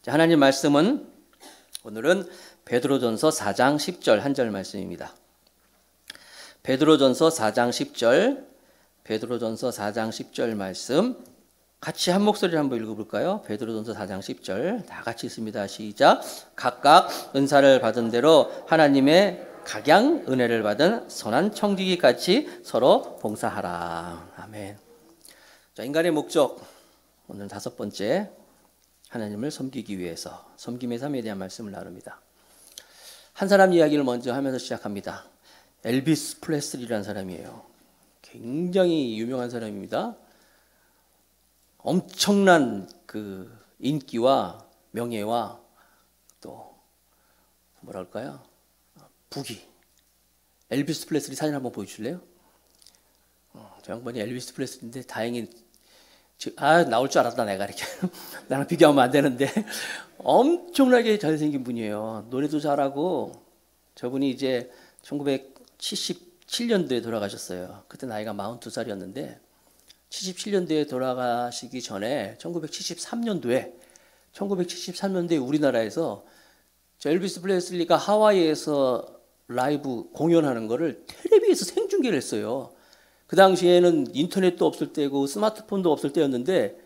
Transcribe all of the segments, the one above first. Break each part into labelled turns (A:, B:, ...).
A: 자, 하나님 말씀은 오늘은 베드로전서 4장 10절 한 절 말씀입니다. 베드로전서 4장 10절, 베드로전서 4장 10절 말씀 같이 한 목소리로 한번 읽어볼까요? 베드로전서 4장 10절 다 같이 있습니다. 시작. 각각 은사를 받은 대로 하나님의 각양 은혜를 받은 선한 청지기같이 서로 봉사하라. 아멘. 자, 인간의 목적 오늘 다섯 번째, 하나님을 섬기기 위해서 섬김의 삶에 대한 말씀을 나눕니다. 한 사람 이야기를 먼저 하면서 시작합니다. 엘비스 프레슬리라는 사람이에요. 굉장히 유명한 사람입니다. 엄청난 그 인기와 명예와 또 뭐랄까요? 부귀. 엘비스 프레슬리 사진 한번 보여줄래요? 저 양반이 엘비스 프레슬리인데 다행히 나올 줄 알았다 내가 이렇게 나랑 비교하면 안 되는데 엄청나게 잘생긴 분이에요. 노래도 잘하고 저분이 이제 1977년도에 돌아가셨어요. 그때 나이가 42살이었는데 77년도에 돌아가시기 전에 1973년도에 우리나라에서 저 엘비스 프레슬리가 하와이에서 라이브 공연하는 거를 텔레비에서 생중계를 했어요. 그 당시에는 인터넷도 없을 때고 스마트폰도 없을 때였는데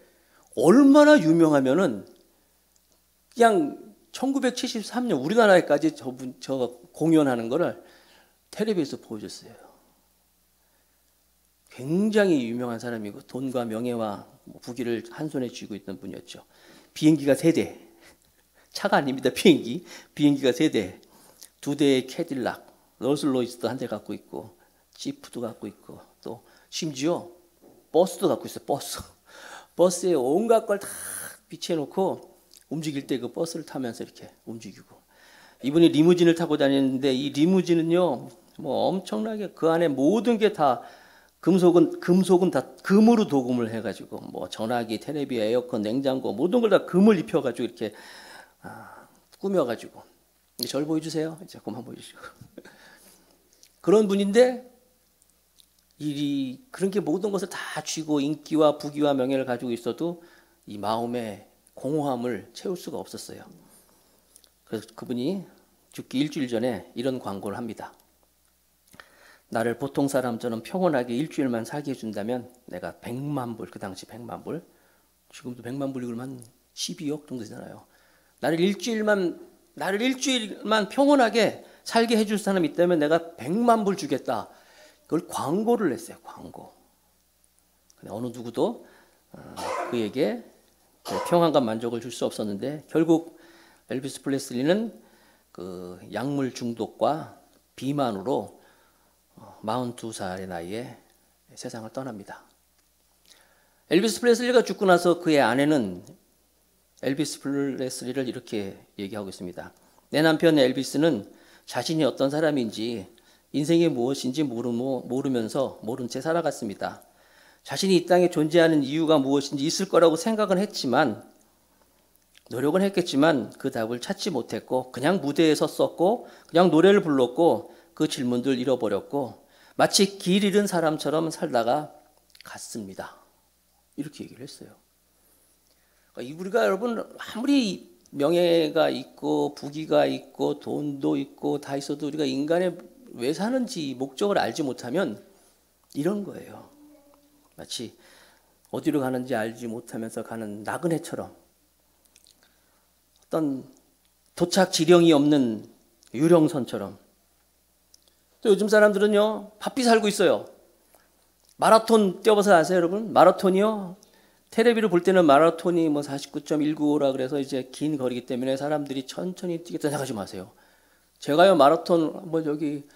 A: 얼마나 유명하면은 그냥 1973년 우리나라에까지 저 공연하는 거를 텔레비에서 보여줬어요. 굉장히 유명한 사람이고 돈과 명예와 부귀를 한 손에 쥐고 있던 분이었죠. 비행기가 3대, 차가 아닙니다. 비행기가 3대, 2대의 캐딜락, 롤스로이스도 한 대 갖고 있고 지프도 갖고 있고 또 심지어 버스도 갖고 있어요. 버스에 온갖 걸 다 비치해놓고 움직일 때 그 버스를 타면서 이렇게 움직이고, 이분이 리무진을 타고 다니는데 이 리무진은요 뭐 엄청나게 그 안에 모든 게 다 금속은 다 금으로 도금을 해가지고 뭐 전화기, 텔레비, 에어컨, 냉장고 모든 걸 다 금을 입혀가지고 이렇게 꾸며가지고. 절 보여주세요. 이제 그만 보여주시고. 그런 분인데 그런 게 모든 것을 다 쥐고 인기와 부귀와 명예를 가지고 있어도 이 마음의 공허함을 채울 수가 없었어요. 그래서 그분이 죽기 일주일 전에 이런 광고를 합니다. 나를 보통 사람처럼 평온하게 일주일만 살게 해준다면 내가 100만 불, 그 당시 100만 불, 지금도 100만 불이 그러면 한 12억 정도 되잖아요. 나를 일주일만 평온하게 살게 해줄 사람이 있다면 내가 100만 불 주겠다. 그걸 광고를 냈어요. 광고. 근데 어느 누구도 그에게 평안과 만족을 줄 수 없었는데 결국 엘비스 프레슬리는 그 약물 중독과 비만으로 42살의 나이에 세상을 떠납니다. 엘비스 프레슬리가 죽고 나서 그의 아내는 엘비스 프레슬리를 이렇게 얘기하고 있습니다. 내 남편 엘비스는 자신이 어떤 사람인지 인생이 무엇인지 모르면서 모른 채 살아갔습니다. 자신이 이 땅에 존재하는 이유가 무엇인지 있을 거라고 생각은 했지만, 노력은 했겠지만 그 답을 찾지 못했고 그냥 무대에 섰었고 그냥 노래를 불렀고 그 질문들 잃어버렸고 마치 길 잃은 사람처럼 살다가 갔습니다. 이렇게 얘기를 했어요. 우리가 여러분 아무리 명예가 있고 부귀가 있고 돈도 있고 다 있어도 우리가 인간의 왜 사는지 목적을 알지 못하면 이런 거예요. 마치 어디로 가는지 알지 못하면서 가는 나그네처럼 어떤 도착 지령이 없는 유령선처럼. 또 요즘 사람들은요 바삐 살고 있어요. 마라톤 뛰어봐서 아세요 여러분? 마라톤이요 텔레비를 볼 때는 마라톤이 뭐 49.195라 그래서 이제 긴 거리기 때문에 사람들이 천천히 뛰겠다 생각하지 마세요. 제가요 마라톤 한번 여기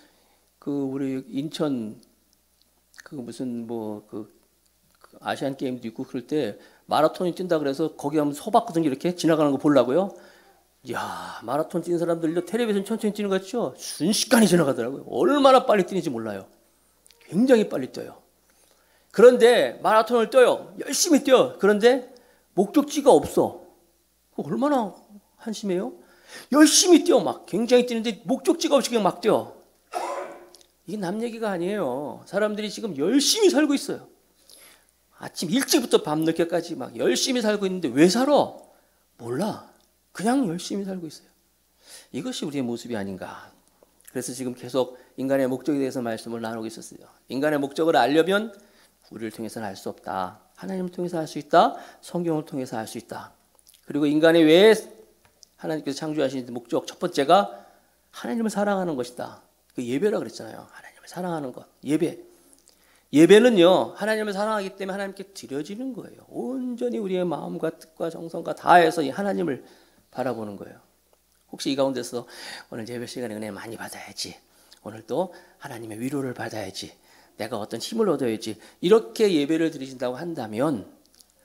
A: 그 우리 인천 그 무슨 그 아시안 게임도 있고 그럴 때 마라톤이 뛴다 그래서 거기 하면 서 봤거든요. 이렇게 지나가는 거 보려고요. 이야, 마라톤 뛰는 사람들도 텔레비전 천천히 뛰는 거 같죠? 순식간에 지나가더라고요. 얼마나 빨리 뛰는지 몰라요. 굉장히 빨리 뛰어요. 그런데 마라톤을 뛰어요. 열심히 뛰어. 그런데 목적지가 없어. 얼마나 한심해요? 열심히 뛰어 막 굉장히 뛰는데 목적지가 없이 그냥 막 뛰어. 이게 남 얘기가 아니에요. 사람들이 지금 열심히 살고 있어요. 아침 일찍부터 밤늦게까지 막 열심히 살고 있는데 왜 살아? 몰라. 그냥 열심히 살고 있어요. 이것이 우리의 모습이 아닌가. 그래서 지금 계속 인간의 목적에 대해서 말씀을 나누고 있었어요. 인간의 목적을 알려면 우리를 통해서는 알 수 없다. 하나님을 통해서 알 수 있다. 성경을 통해서 알 수 있다. 그리고 인간의 왜 하나님께서 창조하신 목적 첫 번째가 하나님을 사랑하는 것이다. 그 예배라 그랬잖아요. 하나님을 사랑하는 것. 예배. 예배는요, 하나님을 사랑하기 때문에 하나님께 드려지는 거예요. 온전히 우리의 마음과 뜻과 정성과 다해서 이 하나님을 바라보는 거예요. 혹시 이 가운데서 오늘 예배 시간에 은혜 많이 받아야지, 오늘 또 하나님의 위로를 받아야지, 내가 어떤 힘을 얻어야지, 이렇게 예배를 드리신다고 한다면,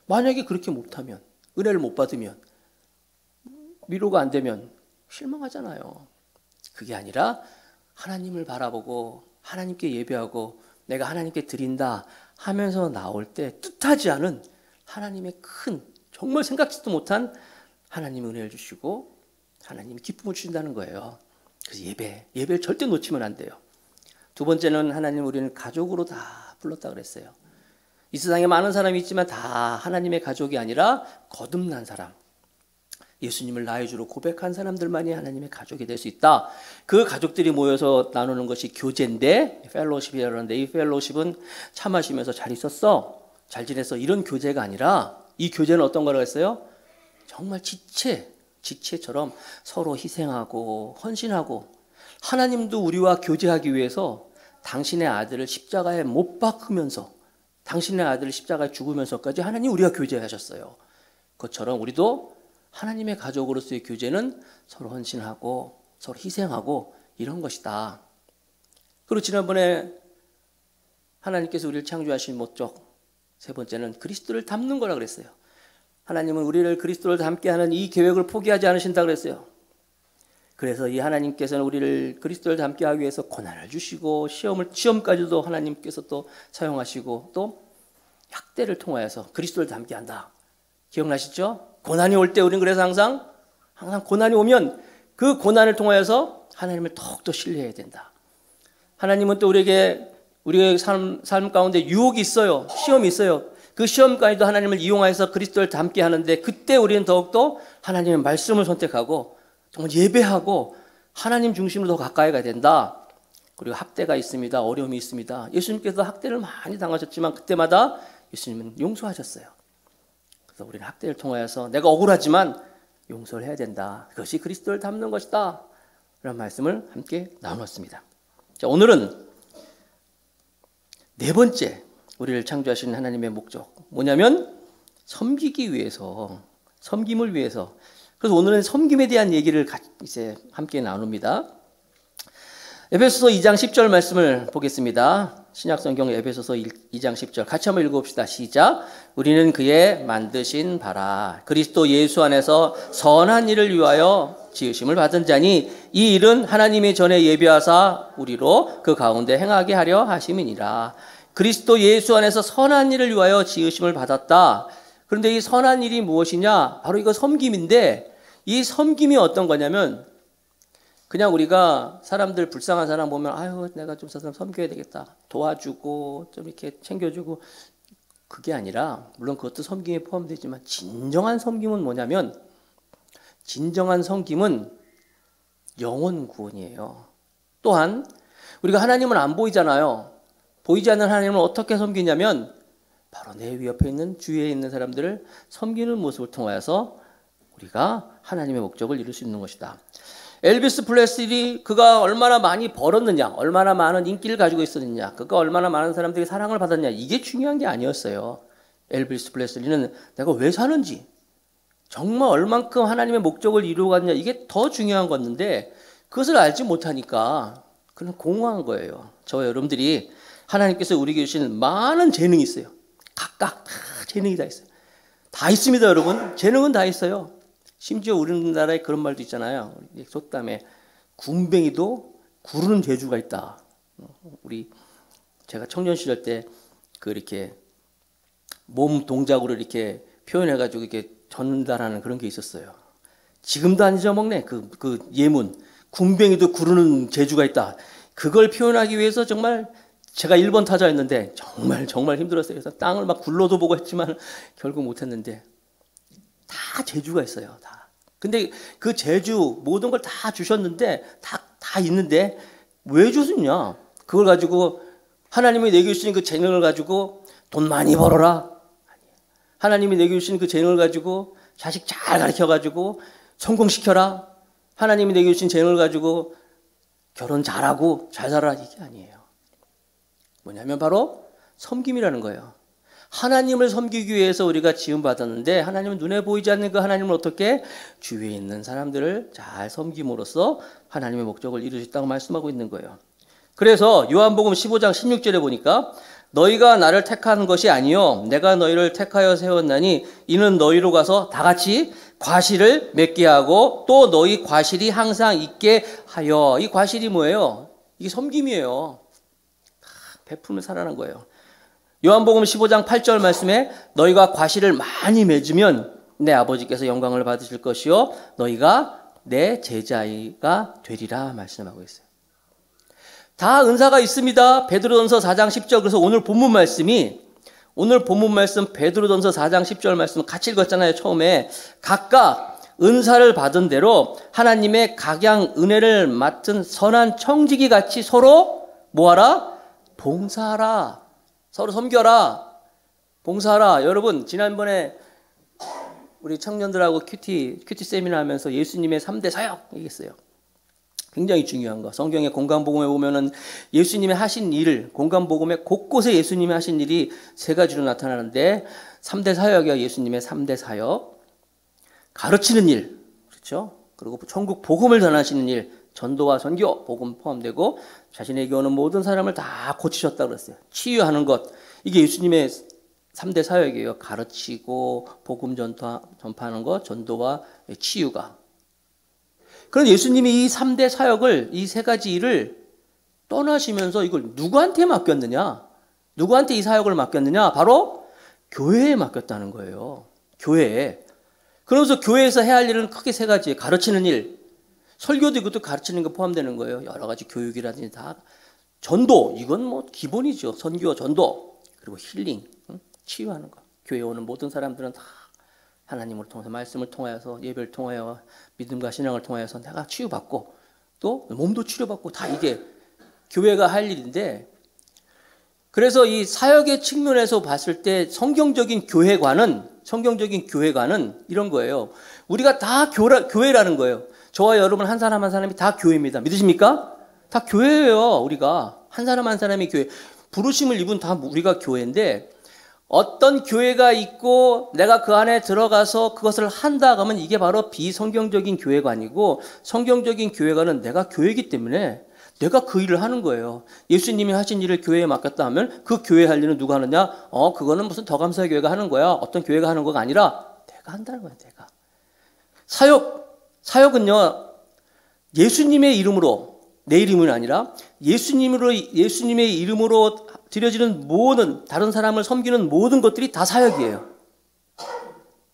A: 만약에 그렇게 못하면, 은혜를 못 받으면, 위로가 안 되면 실망하잖아요. 그게 아니라 하나님을 바라보고 하나님께 예배하고 내가 하나님께 드린다 하면서 나올 때 뜻하지 않은 하나님의 큰, 정말 생각지도 못한 하나님의 은혜를 주시고 하나님이 기쁨을 주신다는 거예요. 그래서 예배를 절대 놓치면 안 돼요. 두 번째는 하나님, 우리는 가족으로 다 불렀다 그랬어요. 이 세상에 많은 사람이 있지만 다 하나님의 가족이 아니라 거듭난 사람, 예수님을 나의 주로 고백한 사람들만이 하나님의 가족이 될 수 있다. 그 가족들이 모여서 나누는 것이 교제인데, 펠로십이라는데, 이 펠로십은 차 마시면서 잘 있었어, 잘 지냈어, 이런 교제가 아니라, 이 교제는 어떤 거라고 했어요? 정말 지체처럼 서로 희생하고 헌신하고, 하나님도 우리와 교제하기 위해서 당신의 아들을 십자가에 못 박으면서, 당신의 아들을 십자가에 죽으면서까지 하나님 우리와 교제하셨어요. 그것처럼 우리도 하나님의 가족으로서의 교제는 서로 헌신하고 서로 희생하고 이런 것이다. 그리고 지난번에 하나님께서 우리를 창조하신 목적 세 번째는 그리스도를 닮는 거라 그랬어요. 하나님은 우리를 그리스도를 닮게 하는 이 계획을 포기하지 않으신다 그랬어요. 그래서 이 하나님께서는 우리를 그리스도를 닮게 하기 위해서 고난을 주시고 시험까지도 하나님께서 또 사용하시고 또 학대를 통하여서 그리스도를 닮게 한다. 기억나시죠? 고난이 올 때 우리는 그래서 항상 고난이 오면 그 고난을 통하여서 하나님을 더욱더 신뢰해야 된다. 하나님은 또 우리의 삶 가운데 유혹이 있어요. 시험이 있어요. 그 시험까지도 하나님을 이용해서 그리스도를 닮게 하는데, 그때 우리는 더욱더 하나님의 말씀을 선택하고 정말 예배하고 하나님 중심으로 더 가까이 가야 된다. 그리고 학대가 있습니다. 어려움이 있습니다. 예수님께서 학대를 많이 당하셨지만 그때마다 예수님은 용서하셨어요. 그래서 우리는 학대를 통하여서 내가 억울하지만 용서를 해야 된다. 그것이 그리스도를 닮는 것이다. 이런 말씀을 함께 나눴습니다. 자, 오늘은 네 번째, 우리를 창조하신 하나님의 목적 뭐냐면 섬기기 위해서, 섬김을 위해서. 그래서 오늘은 섬김에 대한 얘기를 이제 함께 나눕니다. 에베소서 2장 10절 말씀을 보겠습니다. 신약성경 에베소서 2장 10절 같이 한번 읽어봅시다. 시작. 우리는 그의 만드신 바라 그리스도 예수 안에서 선한 일을 위하여 지으심을 받은 자니, 이 일은 하나님이 전에 예비하사 우리로 그 가운데 행하게 하려 하심이니라. 그리스도 예수 안에서 선한 일을 위하여 지으심을 받았다. 그런데 이 선한 일이 무엇이냐? 바로 이거 섬김인데, 이 섬김이 어떤 거냐면 그냥 우리가 사람들, 불쌍한 사람 보면 아유 내가 좀 저 사람 섬겨야 되겠다, 도와주고 좀 이렇게 챙겨주고, 그게 아니라, 물론 그것도 섬김에 포함되지만 진정한 섬김은 뭐냐면, 진정한 섬김은 영혼 구원이에요. 또한 우리가 하나님은 안 보이잖아요. 보이지 않는 하나님을 어떻게 섬기냐면 바로 내 옆에 있는 주위에 있는 사람들을 섬기는 모습을 통하여서 우리가 하나님의 목적을 이룰 수 있는 것이다. 엘비스 프레슬리, 그가 얼마나 많이 벌었느냐, 얼마나 많은 인기를 가지고 있었느냐, 그가 얼마나 많은 사람들의 사랑을 받았냐, 이게 중요한 게 아니었어요. 엘비스 프레슬리는 내가 왜 사는지, 정말 얼만큼 하나님의 목적을 이루어갔냐, 이게 더 중요한 건데 그것을 알지 못하니까 그는 공허한 거예요. 저와 여러분들이 하나님께서 우리에게 주신 많은 재능이 있어요. 각각 다 재능이 다 있어요. 다 있습니다, 여러분. 재능은 다 있어요. 심지어 우리나라에 그런 말도 있잖아요. 속담에 군뱅이도 구르는 재주가 있다. 제가 청년 시절 때 이렇게 몸 동작으로 이렇게 표현해가지고 이렇게 전달하는 그런 게 있었어요. 지금도 안 잊어먹네. 그 예문. 군뱅이도 구르는 재주가 있다. 그걸 표현하기 위해서 정말 제가 1번 타자였는데 정말 힘들었어요. 그래서 땅을 막 굴러도 보고 했지만 결국 못했는데, 다 재주가 있어요. 다. 근데 그 재주 모든 걸 다 주셨는데 다 있는데 왜 주셨냐? 그걸 가지고 하나님이 내게 주신 그 재능을 가지고 돈 많이 벌어라. 하나님이 내게 주신 그 재능을 가지고 자식 잘 가르쳐 가지고 성공시켜라. 하나님이 내게 주신 재능을 가지고 결혼 잘하고 잘 살아라. 이게 아니에요. 뭐냐면 바로 섬김이라는 거예요. 하나님을 섬기기 위해서 우리가 지음받았는데 하나님은 눈에 보이지 않는 그 하나님을 어떻게 주위에 있는 사람들을 잘 섬김으로써 하나님의 목적을 이룰 수 있다고 말씀하고 있는 거예요. 그래서 요한복음 15장 16절에 보니까 너희가 나를 택한 것이 아니요 내가 너희를 택하여 세웠나니 이는 너희로 가서 다 같이 과실을 맺게 하고 또 너희 과실이 항상 있게 하여. 이 과실이 뭐예요? 이게 섬김이에요. 베풀며 살아가는 거예요. 요한복음 15장 8절 말씀에 너희가 과실을 많이 맺으면 내 아버지께서 영광을 받으실 것이요 너희가 내 제자가 되리라 말씀하고 있어요. 다 은사가 있습니다. 베드로전서 4장 10절. 그래서 오늘 본문 말씀 베드로전서 4장 10절 말씀 같이 읽었잖아요. 처음에 각각 은사를 받은 대로 하나님의 각양 은혜를 맡은 선한 청지기 같이 서로 뭐하라? 봉사하라. 서로 섬겨라. 봉사하라. 여러분 지난번에 우리 청년들하고 큐티 세미나 하면서 예수님의 3대 사역 얘기했어요. 굉장히 중요한 거. 성경의 공간복음에 보면은 예수님의 하신 일, 공간복음에 곳곳에 예수님이 하신 일이 세 가지로 나타나는데 3대 사역이야. 예수님의 3대 사역. 가르치는 일. 그렇죠? 그리고 천국 복음을 전하시는 일. 전도와 선교, 복음 포함되고 자신에게 오는 모든 사람을 다 고치셨다고 그랬어요. 치유하는 것. 이게 예수님의 3대 사역이에요. 가르치고 복음 전파하는 것, 전도와 치유가. 그런데 예수님이 이 3대 사역을, 이 세 가지 일을 떠나시면서 이걸 누구한테 맡겼느냐? 누구한테 이 사역을 맡겼느냐? 바로 교회에 맡겼다는 거예요. 교회에. 그러면서 교회에서 해야 할 일은 크게 세 가지. 가르치는 일. 설교도 이것도 가르치는 거 포함되는 거예요. 여러 가지 교육이라든지 다. 전도. 이건 뭐 기본이죠. 선교, 전도. 그리고 힐링. 치유하는 거. 교회에 오는 모든 사람들은 다 하나님을 통해서 말씀을 통하여서 예배를 통하여 믿음과 신앙을 통하여서 내가 치유받고 또 몸도 치료받고 다 이게 교회가 할 일인데 그래서 이 사역의 측면에서 봤을 때 성경적인 교회관은 이런 거예요. 우리가 다 교회라는 거예요. 저와 여러분 한 사람 한 사람이 다 교회입니다. 믿으십니까? 다 교회예요. 우리가 한 사람 한 사람이 교회. 부르심을 입은 다 우리가 교회인데 어떤 교회가 있고 내가 그 안에 들어가서 그것을 한다 하면 이게 바로 비성경적인 교회관이고 성경적인 교회관은 내가 교회이기 때문에 내가 그 일을 하는 거예요. 예수님이 하신 일을 교회에 맡겼다 하면 그 교회 할 일은 누가 하느냐? 그거는 무슨 더 감사의 교회가 하는 거야. 어떤 교회가 하는 거가 아니라 내가 한다는 거야. 내가. 사역은요. 예수님의 이름으로 내 이름은 아니라 예수님의 이름으로 드려지는 모든 다른 사람을 섬기는 모든 것들이 다 사역이에요.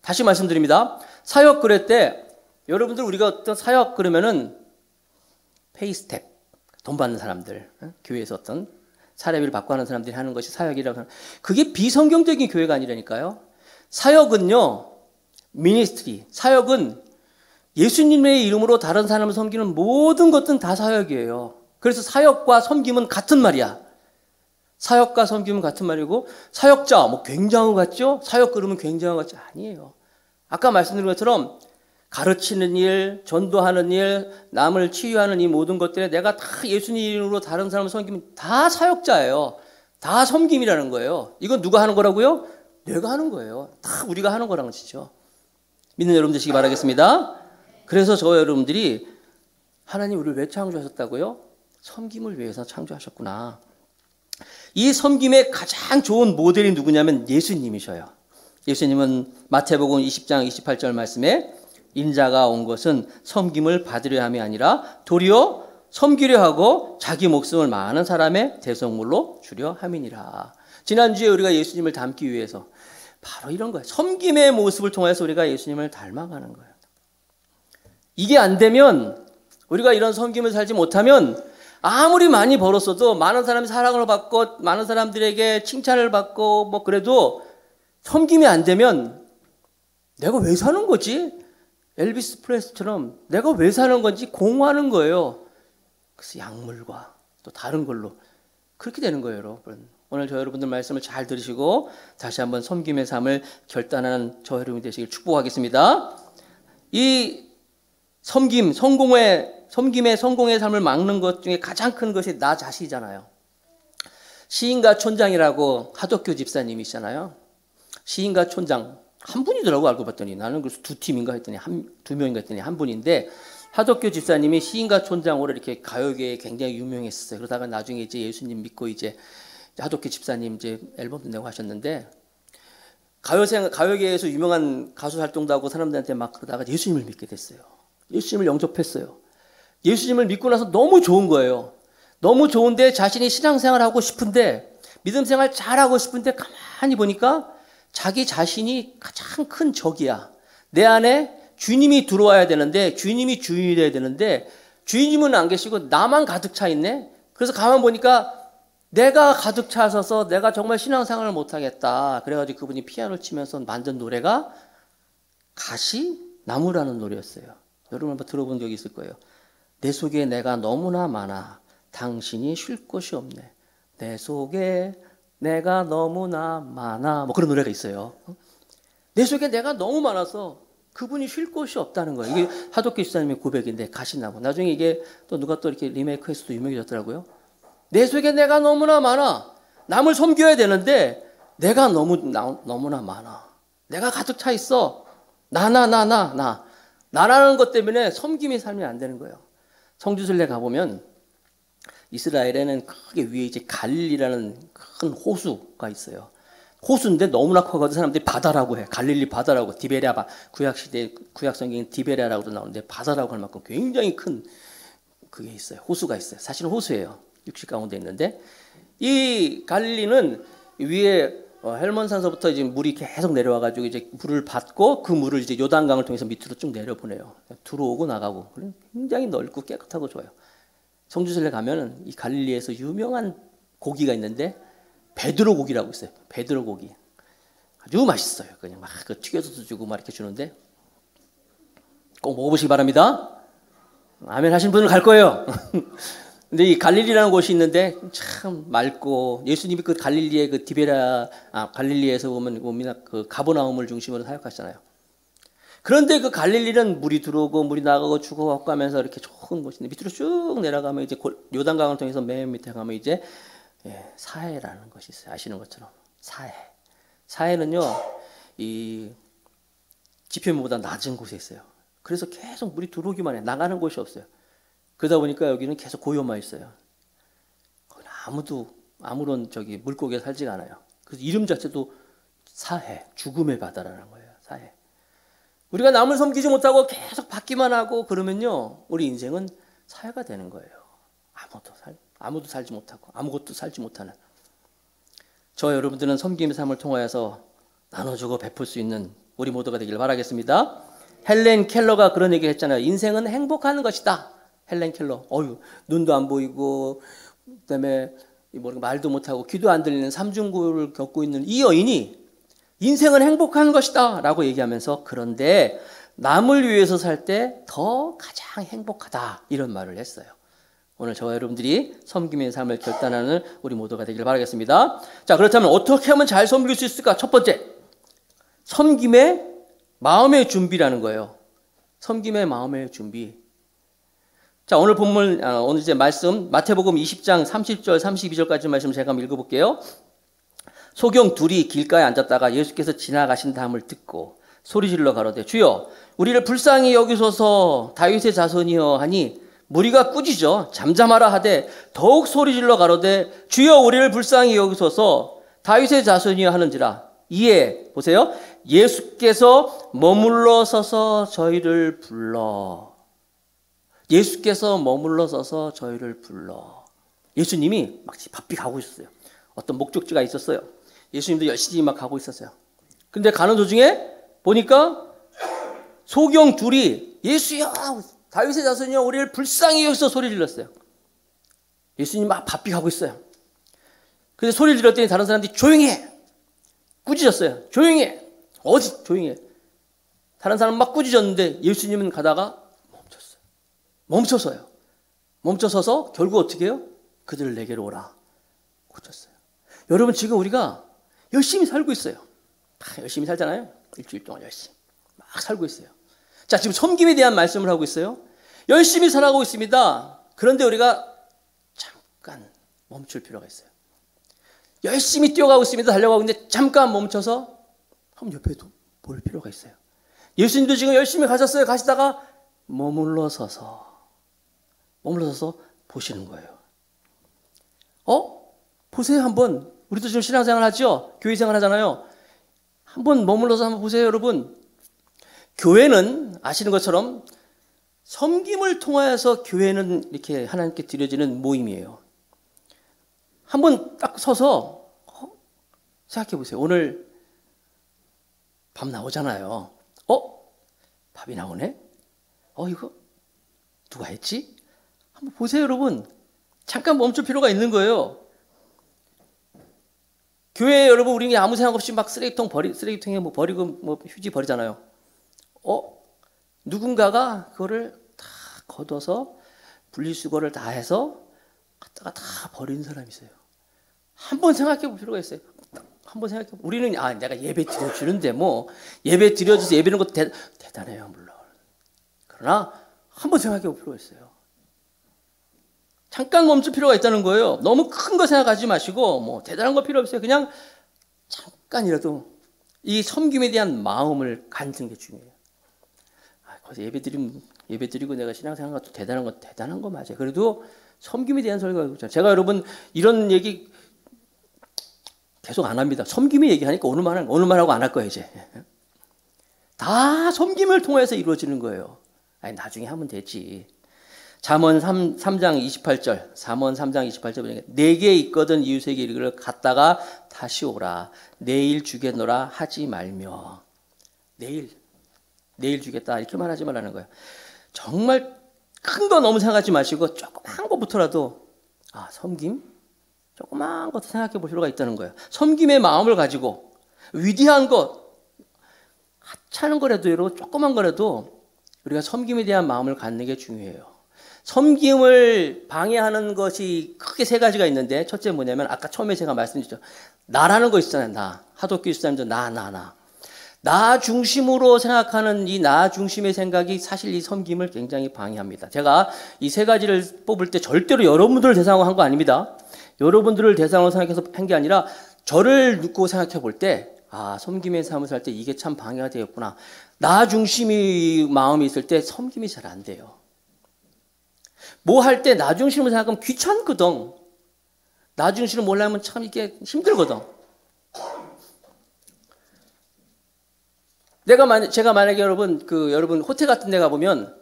A: 다시 말씀드립니다. 사역 그럴 때 여러분들 우리가 어떤 사역 그러면은 페이스텝 돈 받는 사람들 교회에서 어떤 사례비를 받고 하는 사람들이 하는 것이 사역이라고 하는 그게 비성경적인 교회가 아니라니까요. 사역은요. 미니스트리 사역은 예수님의 이름으로 다른 사람을 섬기는 모든 것들은 다 사역이에요. 그래서 사역과 섬김은 같은 말이야. 사역과 섬김은 같은 말이고 사역자 뭐 굉장한 것 같죠? 사역 그러면 굉장한 것 같죠? 아니에요. 아까 말씀드린 것처럼 가르치는 일, 전도하는 일, 남을 치유하는 이 모든 것들에 내가 다 예수님 이름으로 다른 사람을 섬기면 다 사역자예요. 다 섬김이라는 거예요. 이건 누가 하는 거라고요? 내가 하는 거예요. 다 우리가 하는 거라는 것이죠. 믿는 여러분 되시기 바라겠습니다. 그래서 저 여러분들이 하나님 우리를 왜 창조하셨다고요? 섬김을 위해서 창조하셨구나. 이 섬김의 가장 좋은 모델이 누구냐면 예수님이셔요. 예수님은 마태복음 20장 28절 말씀에 인자가 온 것은 섬김을 받으려 함이 아니라 도리어 섬기려 하고 자기 목숨을 많은 사람의 대속물로 주려 함이니라. 지난주에 우리가 예수님을 닮기 위해서 바로 이런 거예요. 섬김의 모습을 통해서 우리가 예수님을 닮아가는 거예요. 이게 안 되면 우리가 이런 섬김을 살지 못하면 아무리 많이 벌었어도 많은 사람이 사랑을 받고 많은 사람들에게 칭찬을 받고 뭐 그래도 섬김이 안 되면 내가 왜 사는 거지? 엘비스 프레스처럼 내가 왜 사는 건지 공허하는 거예요. 그래서 약물과 또 다른 걸로 그렇게 되는 거예요, 여러분. 오늘 저 여러분들 말씀을 잘 들으시고 다시 한번 섬김의 삶을 결단하는 저 여러분이 되시길 축복하겠습니다. 이 섬김의 성공의 삶을 막는 것 중에 가장 큰 것이 나 자신이잖아요. 시인과 촌장이라고 하덕교 집사님이시잖아요. 시인과 촌장 한 분이더라고. 알고 봤더니 나는 그래서 두 팀인가 했더니 두 명인가 했더니 한 분인데, 하덕교 집사님이 시인과 촌장으로 이렇게 가요계에 굉장히 유명했었어요. 그러다가 나중에 이제 예수님 믿고 이제 하덕교 집사님 이제 앨범도 내고 하셨는데, 가요계에서 유명한 가수 활동도 하고 사람들한테 막 그러다가 예수님을 믿게 됐어요. 예수님을 영접했어요. 예수님을 믿고 나서 너무 좋은 거예요. 너무 좋은데 자신이 신앙생활 하고 싶은데, 믿음 생활 잘하고 싶은데 가만히 보니까 자기 자신이 가장 큰 적이야. 내 안에 주님이 들어와야 되는데, 주님이 주인이 돼야 되는데 주인님은 안 계시고 나만 가득 차 있네. 그래서 가만 보니까 내가 가득 차서서 내가 정말 신앙생활을 못하겠다. 그래가지고 그분이 피아노를 치면서 만든 노래가 가시나무라는 노래였어요. 여러분 한번 들어본 적이 있을 거예요. 내 속에 내가 너무나 많아 당신이 쉴 곳이 없네. 내 속에 내가 너무나 많아. 뭐 그런 노래가 있어요. 내 속에 내가 너무 많아서 그분이 쉴 곳이 없다는 거예요. 이게 하덕기 집사님의 고백인데, 가시나무. 나중에 이게 또 누가 또 이렇게 리메이크해서도 유명해졌더라고요. 내 속에 내가 너무나 많아. 남을 섬겨야 되는데 내가 너무나 많아. 내가 가득 차 있어. 나라는 것 때문에 섬김이 살면 안 되는 거예요. 성지순례 가보면 이스라엘에는 크게 위에 이제 갈릴리라는 큰 호수가 있어요. 호수인데 너무나 커가지고 사람들이 바다라고 해. 갈릴리 바다라고. 디베랴 구약시대 구약성경에 디베랴라고도 나오는데 바다라고 할 만큼 굉장히 큰 그게 있어요. 호수가 있어요. 사실은 호수예요. 육지 가운데 있는데, 이 갈릴리는 위에 헬몬산서부터 이제 물이 계속 내려와가지고 이제 물을 받고 그 물을 이제 요단강을 통해서 밑으로 쭉 내려보내요. 들어오고 나가고 굉장히 넓고 깨끗하고 좋아요. 성지순례 가면은 이 갈릴리에서 유명한 고기가 있는데 베드로 고기라고 있어요. 베드로 고기 아주 맛있어요. 그냥 막 튀겨서도 주고 막 이렇게 주는데 꼭 먹어보시기 바랍니다. 아멘 하신 분은 갈 거예요. 근데 이 갈릴리라는 곳이 있는데 참 맑고, 예수님이 그 갈릴리의 그 갈릴리에서 보면 그 가버나움을 중심으로 사역하시잖아요. 그런데 그 갈릴리는 물이 들어오고 물이 나가고 죽어갖고 하면서 이렇게 좋은 곳인데, 밑으로 쭉 내려가면 이제 요단강을 통해서 맨 밑에 가면 이제 사해라는 것이 있어요. 아시는 것처럼 사해는요 이 지표면보다 낮은 곳에 있어요. 그래서 계속 물이 들어오기만 해. 나가는 곳이 없어요. 그러다 보니까 여기는 계속 고요만 있어요. 아무런 물고기가 살지가 않아요. 그래서 이름 자체도 사해, 죽음의 바다라는 거예요. 사해. 우리가 남을 섬기지 못하고 계속 받기만 하고 그러면요, 우리 인생은 사해가 되는 거예요. 아무도 살지 못하고 아무것도 살지 못하는. 저 여러분들은 섬김의 삶을 통하여서 나눠주고 베풀 수 있는 우리 모두가 되길 바라겠습니다. 헬렌 켈러가 그런 얘기를 했잖아요. 인생은 행복하는 것이다. 헬렌 켈러. 눈도 안 보이고 그다음에 말도 못하고 귀도 안 들리는 삼중고를 겪고 있는 이 여인이 인생은 행복한 것이다 라고 얘기하면서, 그런데 남을 위해서 살 때 더 가장 행복하다 이런 말을 했어요. 오늘 저와 여러분들이 섬김의 삶을 결단하는 우리 모두가 되길 바라겠습니다. 자, 그렇다면 어떻게 하면 잘 섬길 수 있을까? 첫 번째, 섬김의 마음의 준비라는 거예요. 섬김의 마음의 준비. 자, 오늘 본문, 오늘 이제 말씀, 마태복음 20장 30절, 32절까지 말씀 제가 한번 읽어볼게요. 소경 둘이 길가에 앉았다가 예수께서 지나가신 다음을 듣고 소리질러 가로되, 주여, 우리를 불쌍히 여기소서. 다윗의 자손이여 하니 무리가 꾸짖어 잠잠하라 하되 더욱 소리질러 가로되, 주여, 우리를 불쌍히 여기소서. 다윗의 자손이여 하는지라. 이에 보세요, 예수께서 머물러 서서 저희를 불러. 예수께서 머물러 서서 저희를 불러. 예수님이 막 바삐 가고 있었어요. 어떤 목적지가 있었어요. 예수님도 열심히 막 가고 있었어요. 근데 가는 도중에 보니까 소경 둘이 예수여, 다윗의 자손이여, 우리를 불쌍히 여기서 소리 질렀어요. 예수님 막 바삐 가고 있어요. 근데 소리를 질렀더니 다른 사람들이 조용히 해, 꾸짖었어요. 조용히 해. 어디 조용히 해. 다른 사람은 막 꾸짖었는데 예수님은 가다가 멈췄어요. 멈춰서요. 멈춰서서 결국 어떻게 해요? 그들을 내게로 오라. 고쳤어요. 여러분 지금 우리가 열심히 살고 있어요. 다 열심히 살잖아요. 일주일 동안 열심히 막 살고 있어요. 자, 지금 섬김에 대한 말씀을 하고 있어요. 열심히 살아가고 있습니다. 그런데 우리가 잠깐 멈출 필요가 있어요. 열심히 뛰어가고 있습니다. 달려가고 있는데 잠깐 멈춰서 한번 옆에 볼 필요가 있어요. 예수님도 지금 열심히 가셨어요. 가시다가 머물러 서서 보시는 거예요. 보세요 한번. 우리도 지금 신앙생활 하죠? 교회생활 하잖아요. 한번 머물러서 한번 보세요 여러분. 교회는 아시는 것처럼 섬김을 통하여서 교회는 이렇게 하나님께 드려지는 모임이에요. 한번 딱 서서 생각해 보세요. 오늘 밥 나오잖아요. 밥이 나오네? 이거 누가 했지? 한번 보세요 여러분. 잠깐 멈출 필요가 있는 거예요. 교회에 여러분 우리 아무 생각 없이 막 쓰레기통에 버리고 휴지 버리잖아요. 누군가가 그거를 다 걷어서 분리수거를 다 해서 갖다가 다 버리는 사람이 있어요. 한번 생각해 볼 필요가 있어요. 한번 생각해. 우리는 내가 예배 드려주는데 예배 드려줘서 예배는 것도 대단해요 물론. 그러나 한번 생각해 볼 필요가 있어요. 잠깐 멈출 필요가 있다는 거예요. 너무 큰 거 생각하지 마시고 대단한 거 필요 없어요. 그냥 잠깐이라도 이 섬김에 대한 마음을 갖는 게 중요해요. 거기서 예배 드리고 내가 신앙생활 것도 대단한 거 맞아요. 그래도 섬김에 대한 설교가 있잖아요. 제가 여러분 이런 얘기 계속 안 합니다. 섬김의 얘기하니까 오늘만 하고 안 할 거예요 이제. 다 섬김을 통해서 이루어지는 거예요. 나중에 하면 되지. 잠언 3장 28절, 잠언 3장 28절 보니까 내게 있거든 이웃에게 이르기를 갔다가 다시 오라. 내일 주겠노라 하지 말며. 내일 주겠다 이렇게 말하지 말라는 거예요. 정말 큰 거 너무 생각하지 마시고 조그만 것부터라도 섬김? 조그만 것도 생각해 볼 필요가 있다는 거예요. 섬김의 마음을 가지고 위대한 것, 하찮은 거라도 여러분 조그만 거라도 우리가 섬김에 대한 마음을 갖는 게 중요해요. 섬김을 방해하는 것이 크게 세 가지가 있는데 첫째 뭐냐면 아까 처음에 제가 말씀드렸죠. 나라는 거 있잖아요. 나. 하도교 집사님도 나 중심으로 생각하는 이 나 중심의 생각이 사실 이 섬김을 굉장히 방해합니다. 제가 이 세 가지를 뽑을 때 절대로 여러분들을 대상으로 한 거 아닙니다. 여러분들을 대상으로 생각해서 한 게 아니라 저를 놓고 생각해 볼 때 섬김의 삶을 살 때 이게 참 방해가 되었구나. 나 중심의 마음이 있을 때 섬김이 잘 안 돼요. 뭐 할 때 나 중심으로 생각하면 귀찮거든. 나 중심으로 뭘 하면 참 이게 힘들거든. 제가 만약에 여러분 호텔 같은 데 가보면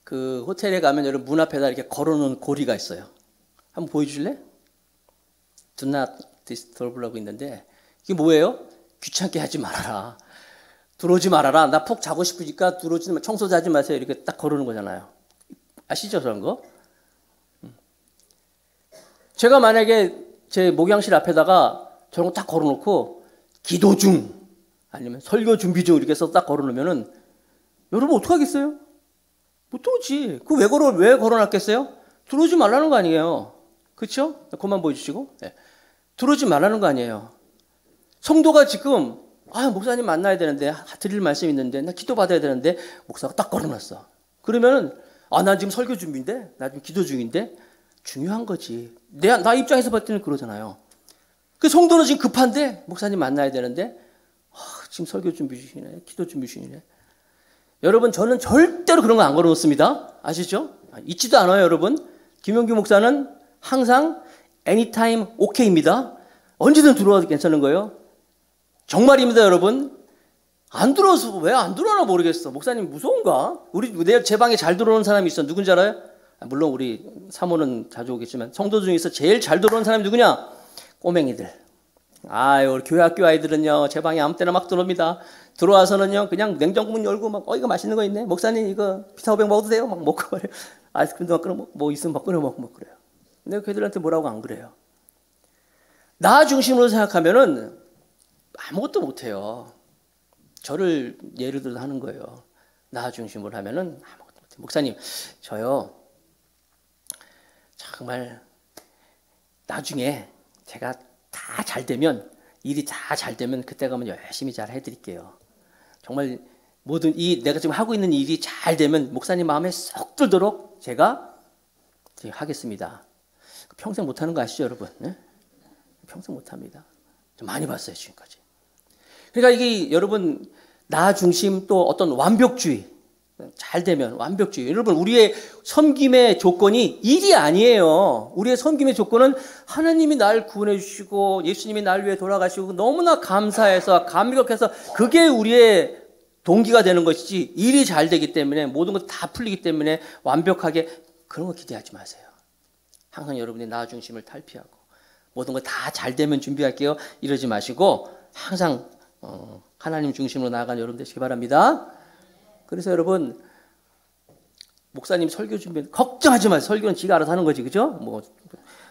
A: 그 호텔에 가면 여러분 문 앞에다 이렇게 걸어놓은 고리가 있어요. 한번 보여줄래? Do not disturb라고 있는데 이게 뭐예요? 귀찮게 하지 말아라. 들어오지 말아라. 나 푹 자고 싶으니까 들어오지 마. 청소도 하지 마세요. 이렇게 딱 걸어놓은 거잖아요. 아시죠? 그런 거? 제가 만약에 제 목양실 앞에다가 저런 거 딱 걸어놓고 기도 중 아니면 설교 준비 중 이렇게 해서 딱 걸어놓으면은 여러분 어떡하겠어요? 못 오지. 왜 걸어놨겠어요? 들어오지 말라는 거 아니에요. 그렇죠? 그만 보여주시고. 네. 들어오지 말라는 거 아니에요. 성도가 지금 목사님 만나야 되는데 드릴 말씀 있는데 나 기도 받아야 되는데 목사가 딱 걸어놨어. 그러면은 나 지금 설교 준비인데 나 지금 기도 중인데 중요한 거지. 나 입장에서 봤을 때는 그러잖아요. 그 성도는 지금 급한데 목사님 만나야 되는데 지금 설교 준비 중이네. 기도 준비 중이네. 여러분 저는 절대로 그런 거 안 걸어놓습니다. 아시죠? 있지도 않아요 여러분. 김용규 목사는 항상 anytime okay입니다. 언제든 들어와도 괜찮은 거예요. 정말입니다 여러분. 안 들어와서 왜 안 들어오나 모르겠어. 목사님 무서운가? 제 방에 잘 들어오는 사람이 있어. 누군지 알아요? 물론 우리 사모는 자주 오겠지만 성도 중에서 제일 잘 들어오는 사람이 누구냐? 꼬맹이들. 우리 교회 학교 아이들은요 제 방에 아무 때나 막 들어옵니다. 들어와서는요 그냥 냉장고 문 열고 막 이거 맛있는 거 있네. 목사님 이거 피자 500 먹어도 돼요? 막 먹고 그래요. 아이스크림도 막 끓여 뭐 있으면 막 끓여 먹고 막 그래요. 근데 걔들한테 뭐라고 안 그래요. 나 중심으로 생각하면은 아무것도 못해요. 저를 예를 들어 하는 거예요. 나 중심으로 하면은 아무것도 못해. 목사님, 저요 정말 나중에 제가 다 잘 되면, 일이 다 잘 되면 그때 가면 열심히 잘 해드릴게요. 정말 모든 내가 지금 하고 있는 일이 잘 되면 목사님 마음에 쏙 들도록 제가 하겠습니다. 평생 못하는 거 아시죠, 여러분? 네? 평생 못합니다. 좀 많이 봤어요, 지금까지. 그러니까 이게 여러분, 나 중심, 또 어떤 완벽주의, 잘 되면 완벽주의. 여러분, 우리의 섬김의 조건이 일이 아니에요. 우리의 섬김의 조건은 하나님이 날 구원해 주시고 예수님이 날 위해 돌아가시고 너무나 감사해서 감격해서 그게 우리의 동기가 되는 것이지, 일이 잘 되기 때문에 모든 것 다 풀리기 때문에 완벽하게, 그런 거 기대하지 마세요. 항상 여러분이 나 중심을 탈피하고 모든 거 다 잘 되면 준비할게요, 이러지 마시고 항상 하나님 중심으로 나아가는 여러분 되시기 바랍니다. 그래서 여러분, 목사님 설교 준비 걱정하지 마세요. 설교는 지가 알아서 하는 거지, 그죠? 뭐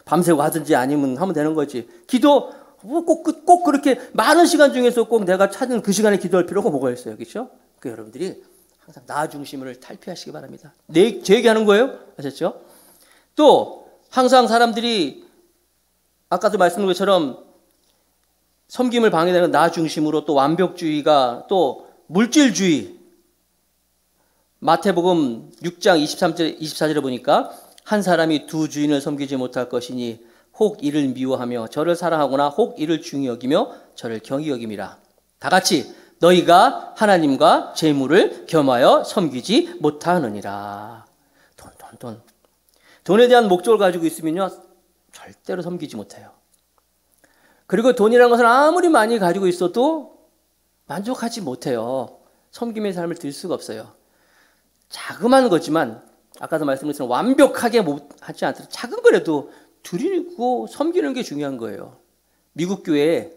A: 밤새고 하든지 아니면 하면 되는 거지. 기도 꼭 그렇게 많은 시간 중에서 꼭 내가 찾은 그 시간에 기도할 필요가 뭐가 있어요, 그렇죠? 그 여러분들이 항상 나 중심을 탈피하시기 바랍니다. 제 얘기하는 거예요, 아셨죠? 또 항상 사람들이 아까도 말씀드린 것처럼 섬김을 방해되는 나 중심으로 또 완벽주의가, 또 물질주의. 마태복음 6장 24절에 보니까 한 사람이 두 주인을 섬기지 못할 것이니 혹 이를 미워하며 저를 사랑하거나 혹 이를 중히 여기며 저를 경히 여김이라. 다 같이 너희가 하나님과 재물을 겸하여 섬기지 못하느니라. 돈에 대한 목적을 가지고 있으면요 절대로 섬기지 못해요. 그리고 돈이라는 것은 아무리 많이 가지고 있어도 만족하지 못해요. 섬김의 삶을 들 수가 없어요. 자그마한 거지만 아까도 말씀드렸지만 완벽하게 하지 않더라도 작은 거라도 드리고 섬기는 게 중요한 거예요. 미국 교회에,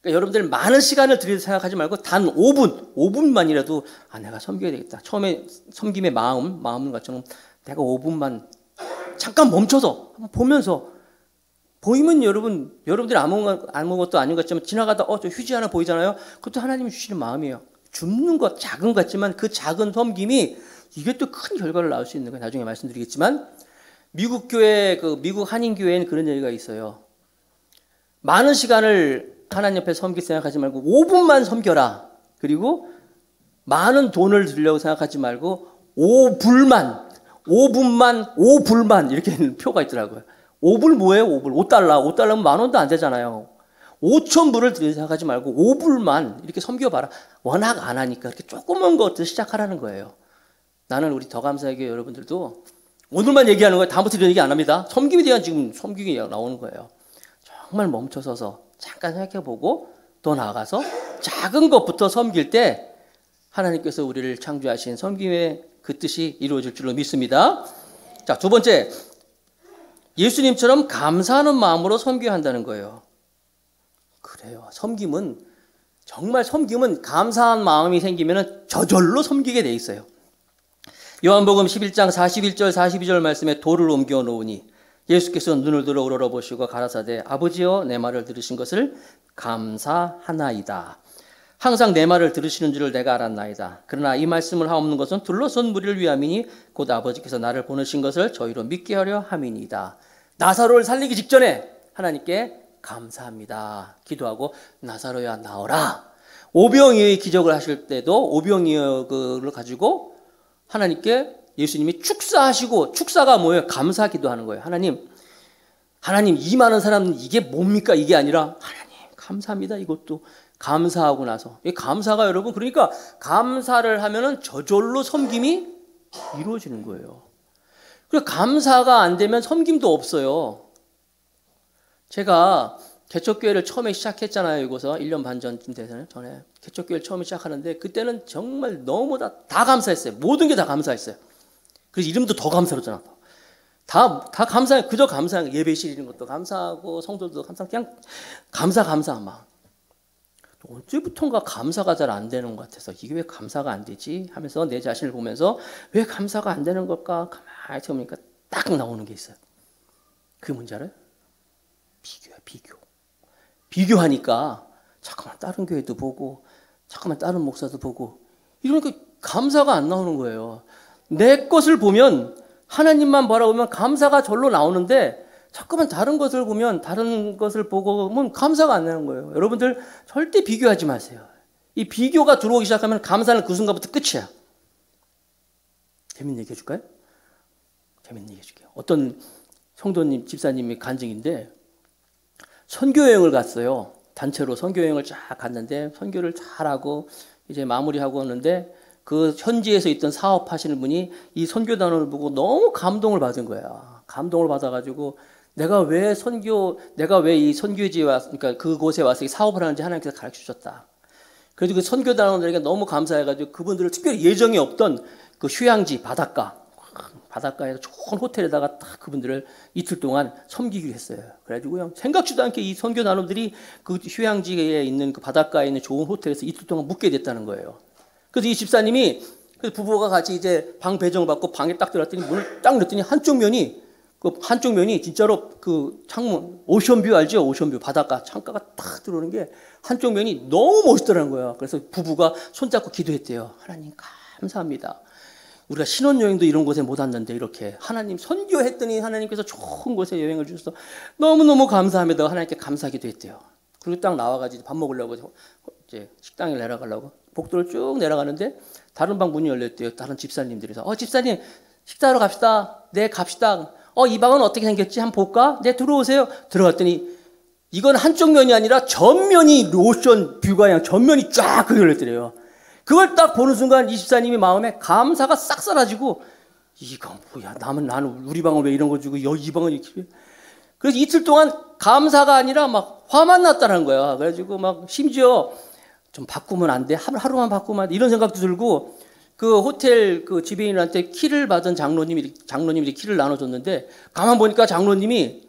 A: 그러니까 여러분들 많은 시간을 들이서 생각하지 말고 단 5분만이라도 내가 섬겨야 되겠다. 처음에 섬김의 마음인 것처럼 내가 5분만 잠깐 멈춰서 보면서, 보이면 여러분들이 아무것도 아닌 것 같지만 지나가다 저 휴지 하나 보이잖아요. 그것도 하나님이 주시는 마음이에요. 줍는 것 작은 것 같지만 그 작은 섬김이 이게 또 큰 결과를 낳을 수 있는 거예요. 나중에 말씀드리겠지만 미국 한인교회에는 그런 얘기가 있어요. 많은 시간을 하나님 옆에 섬길 생각하지 말고 5분만 섬겨라. 그리고 많은 돈을 들려고 생각하지 말고 5분만 이렇게 표가 있더라고요. 5불 뭐예요? 5불. 5달러. 5달러면 10,000원도 안 되잖아요. 5,000불을 들여 생각하지 말고 5불만 이렇게 섬겨봐라. 워낙 안 하니까 이렇게 조그만 것부터 시작하라는 거예요. 나는 우리 더 감사하게 여러분들도 오늘만 얘기하는 거예요. 다음부터 이런 얘기 안 합니다. 섬김에 대한 지금 섬김이 나오는 거예요. 정말 멈춰서서 잠깐 생각해보고 또 나아가서 작은 것부터 섬길 때 하나님께서 우리를 창조하신 섬김의 그 뜻이 이루어질 줄로 믿습니다. 자, 두 번째, 예수님처럼 감사하는 마음으로 섬겨야 한다는 거예요. 그래요. 섬김은 감사한 마음이 생기면 저절로 섬기게 돼 있어요. 요한복음 11장 41절 42절 말씀에 돌을 옮겨 놓으니 예수께서 눈을 들어 우러러보시고 가라사대 아버지여 내 말을 들으신 것을 감사하나이다. 항상 내 말을 들으시는 줄을 내가 알았나이다. 그러나 이 말씀을 하옵는 것은 둘러선 무리를 위함이니 곧 아버지께서 나를 보내신 것을 저희로 믿게 하려 함이니이다. 나사로를 살리기 직전에 하나님께 감사합니다 기도하고 나사로야 나오라. 오병이어의 기적을 하실 때도 오병이어를 가지고 하나님께 예수님이 축사하시고, 축사가 뭐예요? 감사 기도하는 거예요. 하나님 이 많은 사람은 이게 뭡니까? 이게 아니라 하나님 감사합니다. 이것도 감사하고 나서, 이 감사가 여러분, 그러니까 감사를 하면은 저절로 섬김이 이루어지는 거예요. 그리고 감사가 안 되면 섬김도 없어요. 제가 개척교회를 처음에 시작했잖아요. 이곳서 1년 반 전쯤 되잖아요. 전에 개척교회를 처음에 시작하는데 그때는 정말 너무 다 감사했어요. 모든 게 다 감사했어요. 그래서 이름도 더 감사로잖아. 다 감사해. 그저 감사한 예배실 이런 것도 감사하고 성도도 감사, 그냥 감사 막. 언제부턴가 감사가 잘 안 되는 것 같아서 이게 왜 감사가 안 되지 하면서 내 자신을 보면서 왜 감사가 안 되는 걸까 가만히 생각해보니까 딱 나오는 게 있어요. 그게 뭔지 알아요? 비교야, 비교. 비교하니까 잠깐만 다른 교회도 보고 잠깐만 다른 목사도 보고 이러니까 감사가 안 나오는 거예요. 내 것을 보면 하나님만 바라보면 감사가 절로 나오는데 자꾸만 다른 것을 보면 다른 것을 보고 보면 감사가 안 나는 거예요. 여러분들 절대 비교하지 마세요. 이 비교가 들어오기 시작하면 감사는 그 순간부터 끝이야. 재밌는 얘기 해줄까요? 재밌는 얘기 해줄게요. 어떤 성도님, 집사님이 간증인데 선교여행을 갔어요. 단체로 선교여행을 쫙 갔는데 선교를 잘하고 이제 마무리하고 오는데 그 현지에서 있던 사업하시는 분이 이 선교단원을 보고 너무 감동을 받은 거야. 감동을 받아가지고 내가 왜 이 선교지에 와서, 그러니까 그곳에 와서 이 사업을 하는지 하나님께서 가르쳐 주셨다. 그래서 그 선교단원들에게 너무 감사해가지고 그분들을 특별히 예정이 없던 그 휴양지 바닷가에서 좋은 호텔에다가 딱 그분들을 이틀 동안 섬기기로 했어요. 그래가지고요, 생각지도 않게 이 선교단원들이 그 휴양지에 있는 그 바닷가에 있는 좋은 호텔에서 이틀 동안 묵게 됐다는 거예요. 그래서 이 집사님이 그 부부가 같이 이제 방 배정을 받고 방에 딱 들어갔더니 문을 딱 열었더니 한쪽 면이 진짜로 그 창문, 오션뷰 알죠? 오션뷰, 바닷가 창가가 딱 들어오는 게 한쪽 면이 너무 멋있더라는 거예요. 그래서 부부가 손잡고 기도했대요. 하나님 감사합니다. 우리가 신혼여행도 이런 곳에 못 왔는데 이렇게 하나님 선교했더니 하나님께서 좋은 곳에 여행을 주셔서 너무너무 감사합니다. 하나님께 감사 기도했대요. 그리고 딱 나와가지고 밥 먹으려고 이제 식당에 내려가려고 복도를 쭉 내려가는데 다른 방 문이 열렸대요. 다른 집사님들이서 집사님 식사하러 갑시다. 네 갑시다. 이 방은 어떻게 생겼지? 한번 볼까? 네 들어오세요. 들어갔더니 이건 한쪽 면이 아니라 전면이 로션 뷰가 그냥 전면이 쫙 열렸더래요. 그걸 딱 보는 순간 이 집사님이 마음에 감사가 싹 사라지고 이건 뭐야, 나는 우리 방을 왜 이런 거 주고 이 방을 이렇게. 그래서 이틀 동안 감사가 아니라 막 화만 났다는 거야. 그래가지고 막 심지어 좀 바꾸면 안 돼? 하루만 바꾸면 안 돼? 이런 생각도 들고 그 호텔 그 지배인한테 키를 받은 장로님이 키를 나눠줬는데 가만 보니까 장로님이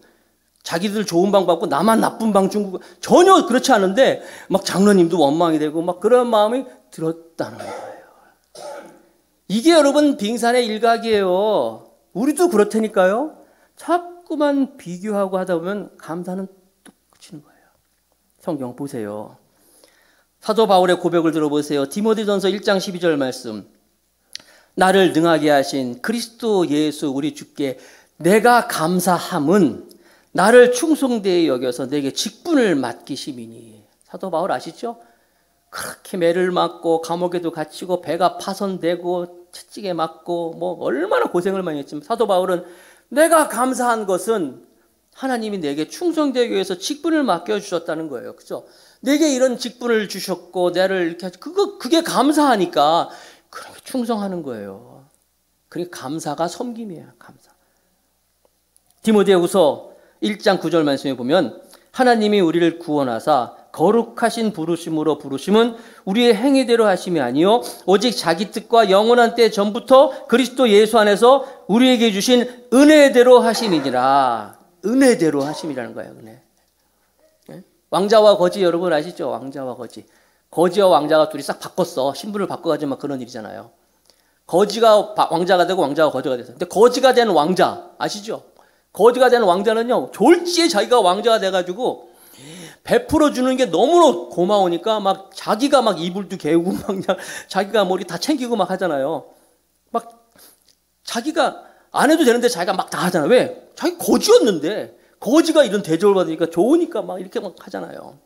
A: 자기들 좋은 방 받고 나만 나쁜 방 준 거 전혀 그렇지 않은데 막 장로님도 원망이 되고 막 그런 마음이 들었다는 거예요. 이게 여러분 빙산의 일각이에요. 우리도 그렇다니까요. 자꾸만 비교하고 하다 보면 감사는 뚝 그치는 거예요. 성경 보세요. 사도 바울의 고백을 들어보세요. 디모데전서 1장 12절 말씀. 나를 능하게 하신 그리스도 예수 우리 주께 내가 감사함은 나를 충성되이 여겨서 내게 직분을 맡기심이니. 사도 바울 아시죠? 그렇게 매를 맞고 감옥에도 갇히고 배가 파손되고 채찍에 맞고 뭐 얼마나 고생을 많이 했지만 사도 바울은 내가 감사한 것은 하나님이 내게 충성되기 위해서 직분을 맡겨주셨다는 거예요. 그죠? 내게 이런 직분을 주셨고 나를 이렇게 그게 감사하니까 그렇게 충성하는 거예요. 그러니까 감사가 섬김이에요. 감사. 디모데후서 1장 9절 말씀에 보면 하나님이 우리를 구원하사 거룩하신 부르심으로 부르심은 우리의 행위대로 하심이 아니요 오직 자기 뜻과 영원한 때 전부터 그리스도 예수 안에서 우리에게 주신 은혜대로 하심이니라. 은혜대로 하심이라는 거예요. 은혜. 왕자와 거지 여러분 아시죠? 왕자와 거지. 거지와 왕자가 둘이 싹 바꿨어. 신분을 바꿔가지고 막 그런 일이잖아요. 거지가 왕자가 되고 왕자가 거지가 됐어요. 근데 거지가 된 왕자 아시죠? 거지가 된 왕자는요 졸지에 자기가 왕자가 돼가지고 베풀어 주는 게 너무나 고마우니까 막 자기가 막 이불도 개우고 막 그냥 자기가 머리 다 챙기고 막 하잖아요. 막 자기가 안 해도 되는데 자기가 막 다 하잖아요. 왜? 자기 거지였는데 거지가 이런 대접을 받으니까 좋으니까 막 이렇게 막 하잖아요.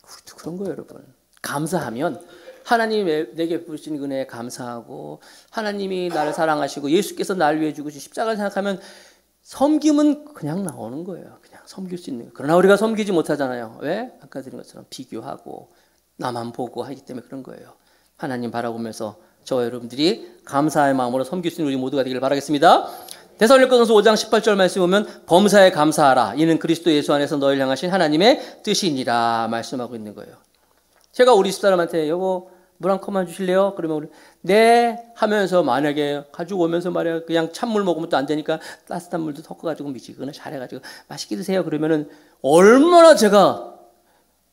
A: 우리도 그런 거예요, 여러분. 감사하면 하나님이 내게 부으신 은혜에 감사하고 하나님이 나를 사랑하시고 예수께서 나를 위해 죽으신 십자가를 생각하면 섬김은 그냥 나오는 거예요. 그냥 섬길 수 있는 거예요. 그러나 우리가 섬기지 못하잖아요. 왜? 아까 드린 것처럼 비교하고 나만 보고 하기 때문에 그런 거예요. 하나님 바라보면서 저와 여러분들이 감사의 마음으로 섬길 수 있는 우리 모두가 되기를 바라겠습니다. 데살로니가전서 5장 18절 말씀 보면 범사에 감사하라. 이는 그리스도 예수 안에서 너희를 향하신 하나님의 뜻이니라 말씀하고 있는 거예요. 제가 우리 집사람한테 여보 물 한 컵만 주실래요? 그러면 우리 네 하면서 만약에 가지고 오면서 말이야 그냥 찬물 먹으면 또 안 되니까 따뜻한 물도 섞어가지고 미지근하게 잘해가지고 맛있게 드세요. 그러면은 얼마나 제가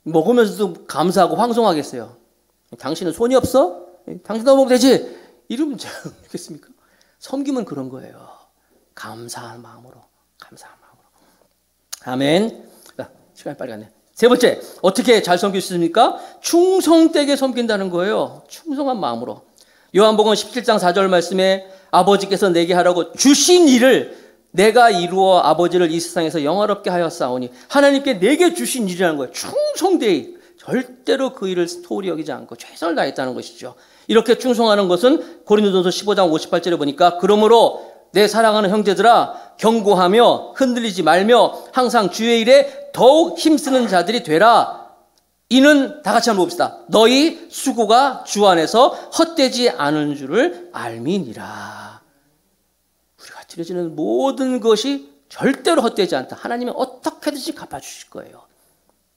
A: 먹으면서도 감사하고 황송하겠어요. 당신은 손이 없어? 당신도 먹으면 되지? 이러면 제가 되겠습니까? 섬김은 그런 거예요. 감사한 마음으로. 감사한 마음으로. 아멘. 자, 시간이 빨리 갔네. 세 번째, 어떻게 잘 섬길 수 있습니까? 충성되게 섬긴다는 거예요. 충성한 마음으로. 요한복음 17장 4절 말씀에 아버지께서 내게 하라고 주신 일을 내가 이루어 아버지를 이 세상에서 영화롭게 하였사오니, 하나님께 내게 주신 일이라는 거예요. 충성되이 절대로 그 일을 소홀히 여기지 않고 최선을 다했다는 것이죠. 이렇게 충성하는 것은 고린도전서 15장 58절에 보니까 그러므로 내 사랑하는 형제들아 경고하며 흔들리지 말며 항상 주의 일에 더욱 힘쓰는 자들이 되라. 이는 다 같이 한번 봅시다. 너희 수고가 주 안에서 헛되지 않은 줄을 알미니라. 우리가 드려지는 모든 것이 절대로 헛되지 않다. 하나님은 어떻게든지 갚아주실 거예요.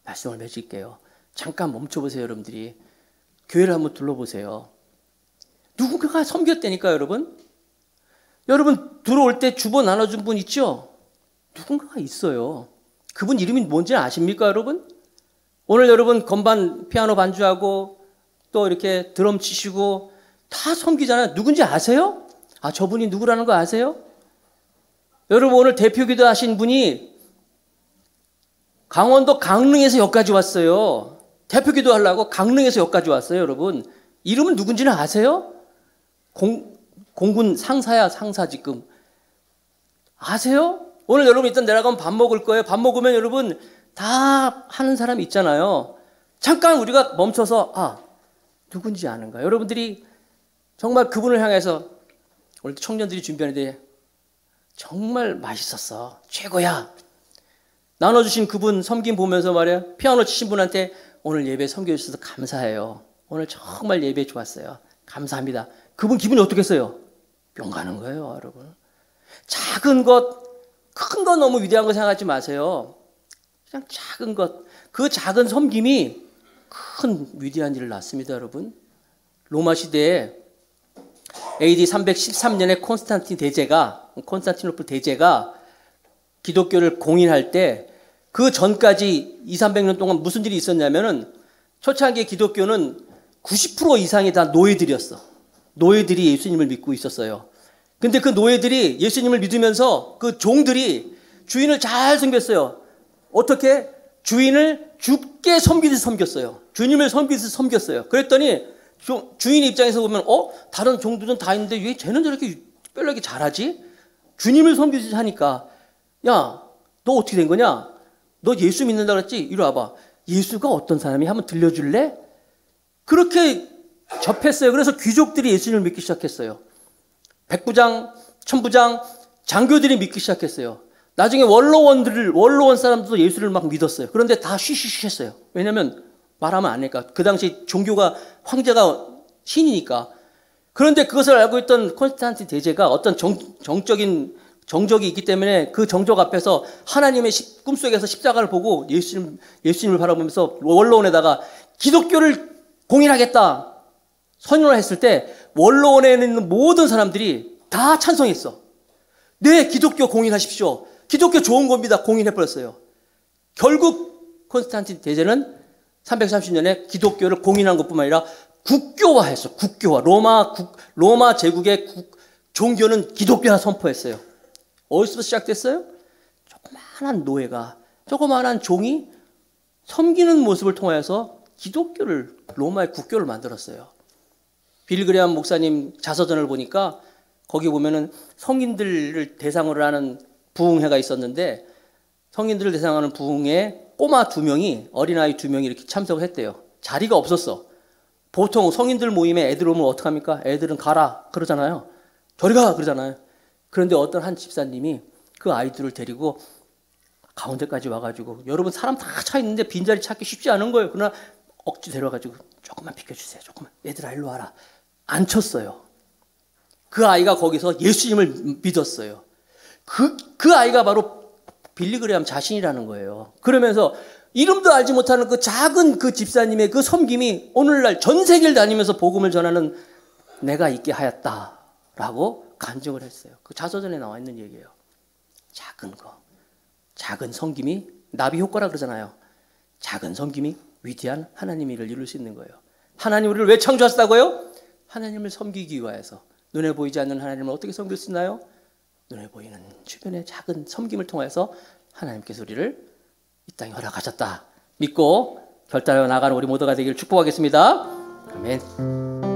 A: 말씀을 맺을게요. 잠깐 멈춰보세요. 여러분들이 교회를 한번 둘러보세요. 누군가가 섬겼다니까요. 여러분 들어올 때 주보 나눠준 분 있죠? 누군가가 있어요. 그분 이름이 뭔지 아십니까 여러분? 오늘 여러분 건반 피아노 반주하고 또 이렇게 드럼 치시고 다 섬기잖아요. 누군지 아세요? 아, 저분이 누구라는 거 아세요? 여러분 오늘 대표기도 하신 분이 강원도 강릉에서 여기까지 왔어요. 대표기도 하려고 강릉에서 여기까지 왔어요. 여러분 이름은 누군지는 아세요? 공군 상사야. 상사 지금 아세요? 오늘 여러분 일단 내려가면 밥 먹을 거예요. 밥 먹으면 여러분 다 하는 사람이 있잖아요. 잠깐 우리가 멈춰서 누군지 아는가? 여러분들이 정말 그분을 향해서 오늘 청년들이 준비하는데 정말 맛있었어. 최고야. 나눠주신 그분 섬김 보면서 말이야. 피아노 치신 분한테 오늘 예배 섬겨주셔서 감사해요. 오늘 정말 예배 좋았어요. 감사합니다. 그분 기분이 어떻겠어요? 뿅 가는 거예요, 여러분. 작은 것, 큰 거 너무 위대한 거 생각하지 마세요. 그냥 작은 것, 그 작은 섬김이 큰 위대한 일을 낳습니다, 여러분. 로마 시대에 AD 313년에 콘스탄티노플 대제가 기독교를 공인할 때 그 전까지 200~300년 동안 무슨 일이 있었냐면은 초창기 기독교는 90% 이상이 다 노예들이었어. 노예들이 예수님을 믿고 있었어요. 근데 그 노예들이 예수님을 믿으면서 그 종들이 주인을 잘 섬겼어요. 어떻게? 주인을 죽게 섬기듯이 섬겼어요. 주님을 섬기듯이 섬겼어요. 그랬더니 주인 입장에서 보면 다른 종들은 다 있는데 왜 쟤는 저렇게 특별하게 잘하지? 주님을 섬기듯이 하니까 야, 너 어떻게 된 거냐? 너 예수 믿는다 그랬지? 이리 와봐. 예수가 어떤 사람이 한번 들려줄래? 그렇게 접했어요. 그래서 귀족들이 예수님을 믿기 시작했어요. 백부장, 천부장, 장교들이 믿기 시작했어요. 나중에 원로원 사람들도 예수를 막 믿었어요. 그런데 다 쉬쉬쉬 했어요. 왜냐하면 말하면 안 되니까. 그 당시 종교가 황제가 신이니까. 그런데 그것을 알고 있던 콘스탄틴 대제가 어떤 정적인 정적이 있기 때문에 그 정적 앞에서 하나님의 꿈속에서 십자가를 보고 예수님을 바라보면서 원로원에다가 기독교를 공인하겠다 선언을 했을 때 원로원에 있는 모든 사람들이 다 찬성했어. 네, 기독교 공인하십시오. 기독교 좋은 겁니다. 공인해버렸어요. 결국 콘스탄틴 대제는 330년에 기독교를 공인한 것뿐만 아니라 국교화했어. 국교화. 로마 제국의 종교는 기독교화 선포했어요. 어디서 시작됐어요? 조그마한 노예가, 조그마한 종이 섬기는 모습을 통해서 기독교를, 로마의 국교를 만들었어요. 빌리 그레이엄 목사님 자서전을 보니까 거기 보면은 성인들을 대상으로 하는 부흥회가 있었는데 성인들을 대상으로 하는 부흥회에 꼬마 2명이, 어린아이 2명이 이렇게 참석을 했대요. 자리가 없었어. 보통 성인들 모임에 애들 오면 어떡합니까? 애들은 가라 그러잖아요. 저리 가 그러잖아요. 그런데 어떤 한 집사님이 그 아이들을 데리고 가운데까지 와가지고 여러분 사람 다 차 있는데 빈자리 찾기 쉽지 않은 거예요. 그러나 억지 데려가지고 조금만 비켜주세요. 조금만. 얘들아 일로 와라. 앉혔어요. 그 아이가 거기서 예수님을 믿었어요. 그 아이가 바로 빌리 그레이엄 자신이라는 거예요. 그러면서 이름도 알지 못하는 그 작은 그 집사님의 그 섬김이 오늘날 전 세계를 다니면서 복음을 전하는 내가 있게 하였다라고 간증을 했어요. 그 자서전에 나와 있는 얘기예요. 작은 거, 작은 섬김이 나비 효과라 그러잖아요. 작은 섬김이 위대한 하나님의 일을 이룰 수 있는 거예요. 하나님 우리를 왜 창조하셨다고요? 하나님을 섬기기 위하여서. 눈에 보이지 않는 하나님을 어떻게 섬길 수 있나요? 눈에 보이는 주변의 작은 섬김을 통해서 하나님께서 우리를 이 땅에 허락하셨다. 믿고 결단하여 나가는 우리 모두가 되기를 축복하겠습니다. 아멘.